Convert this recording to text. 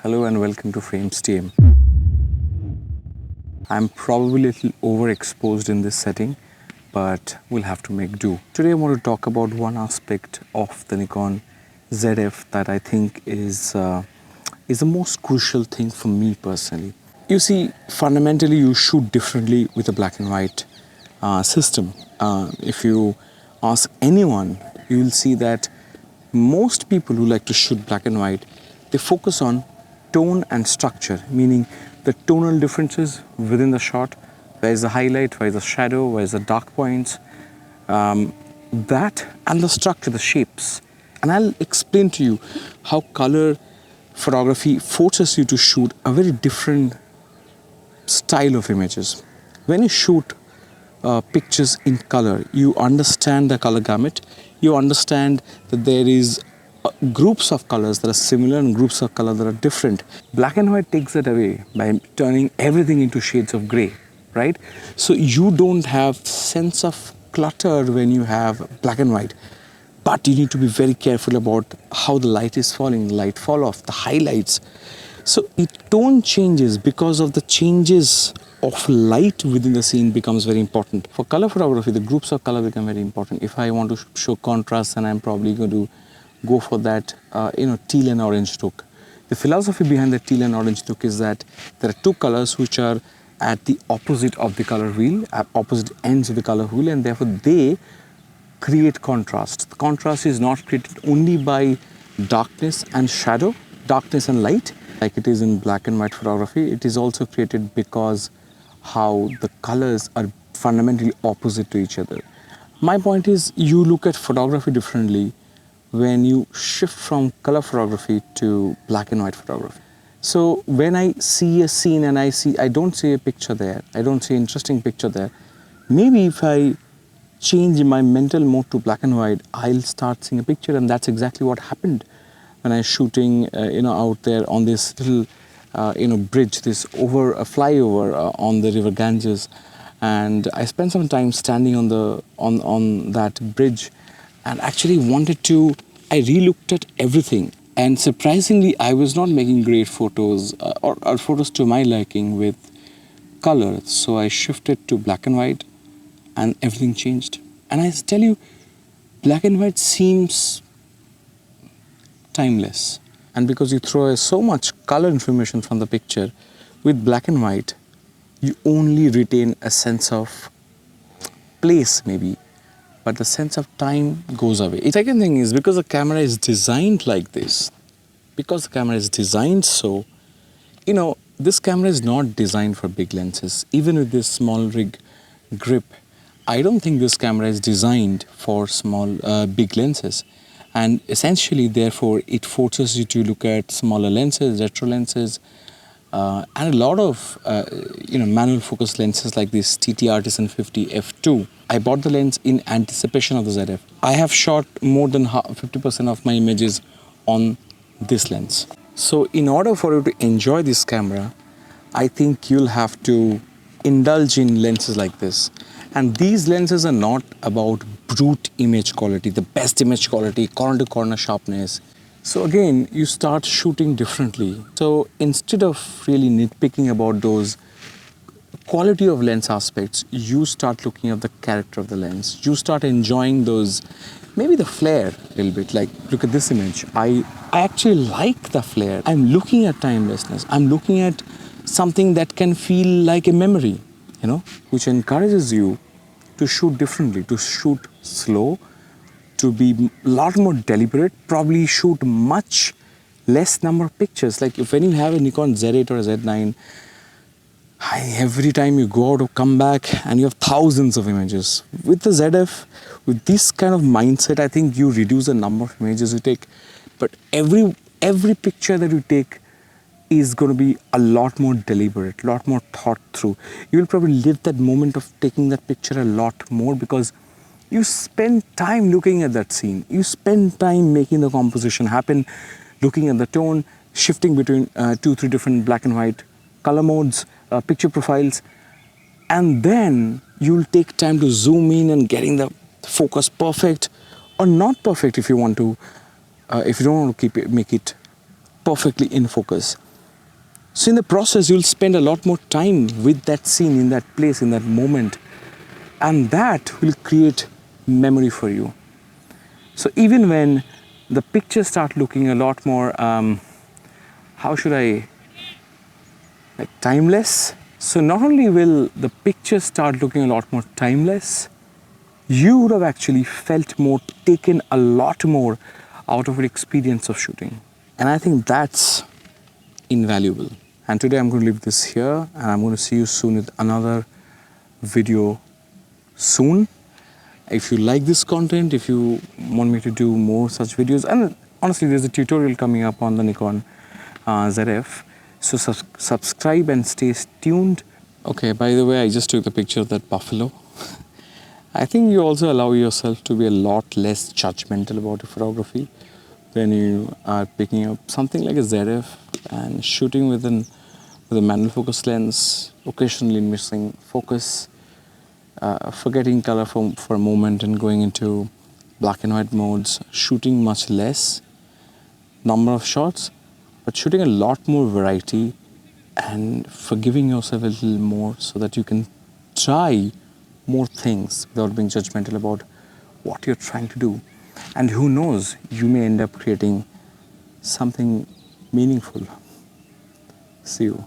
Hello and welcome to Frames TM. I'm probably a little overexposed in this setting, but we'll have to make do. Today I want to talk about one aspect of the Nikon Zf that I think is the most crucial thing for me personally. You see, fundamentally you shoot differently with a black and white system. If you ask anyone, you will see that most people who like to shoot black and white, they focus on tone and structure, meaning the tonal differences within the shot. Where is the highlight, where is the shadow, where is the dark points, that and the structure, the shapes. And I'll explain to you how color photography forces you to shoot a very different style of images. When you shoot pictures in color, you understand the color gamut, you understand that there is groups of colors that are similar and groups of color that are different. Black and white takes that away by turning everything into shades of gray, right? So you don't have sense of clutter when you have black and white, but you need to be very careful about how the light is falling, light fall off, the highlights. So the tone changes because of the changes of light within the scene becomes very important. For color photography, the groups of color become very important. If I want to show contrast, then I'm probably going to go for that teal and orange look. The philosophy behind the teal and orange look is that there are two colors which are at the opposite of the color wheel, at opposite ends of the color wheel, and therefore they create contrast. The contrast is not created only by darkness and shadow, darkness and light, like it is in black and white photography. It is also created because how the colors are fundamentally opposite to each other. My point is, you look at photography differently when you shift from color photography to black and white photography. So when I see a scene and I don't see a picture there, I don't see an interesting picture there, maybe if I change my mental mode to black and white, I'll start seeing a picture. And that's exactly what happened when I was shooting out there on this little bridge, this over a flyover on the river Ganges. And I spent some time standing on that bridge and actually I re-looked at everything. And surprisingly, I was not making great photos or photos to my liking with color. So I shifted to black and white and everything changed. And I tell you, black and white seems timeless. And because you throw away so much color information from the picture, with black and white, you only retain a sense of place maybe, but the sense of time goes away. The second thing is, because the camera is designed like this, because the camera is designed so, this camera is not designed for big lenses. Even with this small rig grip, I don't think this camera is designed for big lenses. And essentially, therefore, it forces you to look at smaller lenses, retro lenses, and a lot of manual focus lenses like this TT Artisan 50 f2. I bought the lens in anticipation of the ZF. I have shot more than 50% of my images on this lens. So in order for you to enjoy this camera, I think you'll have to indulge in lenses like this. And these lenses are not about brute image quality, the best image quality, corner-to-corner sharpness. So again, you start shooting differently. So instead of really nitpicking about those quality of lens aspects, you start looking at the character of the lens. You start enjoying those, maybe the flare a little bit. Like, look at this image. I actually like the flare. I'm looking at timelessness. I'm looking at something that can feel like a memory, which encourages you to shoot differently, to shoot slow, to be a lot more deliberate, probably shoot much less number of pictures. Like when you have a Nikon Z8 or a Z9, every time you go out or come back and you have thousands of images. With the ZF, with this kind of mindset, I think you reduce the number of images you take. But every picture that you take is going to be a lot more deliberate, a lot more thought through. You will probably live that moment of taking that picture a lot more because you spend time looking at that scene. You spend time making the composition happen, looking at the tone, shifting between 2-3 different black and white color modes, picture profiles, and then you'll take time to zoom in and getting the focus perfect or not perfect if you want to, if you don't want to make it perfectly in focus. So in the process, you'll spend a lot more time with that scene, in that place, in that moment. And that will create memory for you. So even when the pictures start looking a lot more, how should I, like timeless. So not only will the pictures start looking a lot more timeless, you would have actually felt more, taken a lot more out of your experience of shooting. And I think that's invaluable. And today I'm going to leave this here, and I'm going to see you soon with another video soon. If you like this content, if you want me to do more such videos, and honestly there's a tutorial coming up on the Nikon Zf, so subscribe and stay tuned. Okay, by the way, I just took the picture of that buffalo. I think you also allow yourself to be a lot less judgmental about your photography when you are picking up something like a ZF and shooting with a manual focus lens, occasionally missing focus, forgetting color for a moment and going into black and white modes, shooting much less number of shots, but shooting a lot more variety and forgiving yourself a little more so that you can try more things without being judgmental about what you're trying to do. And who knows, you may end up creating something meaningful. See you.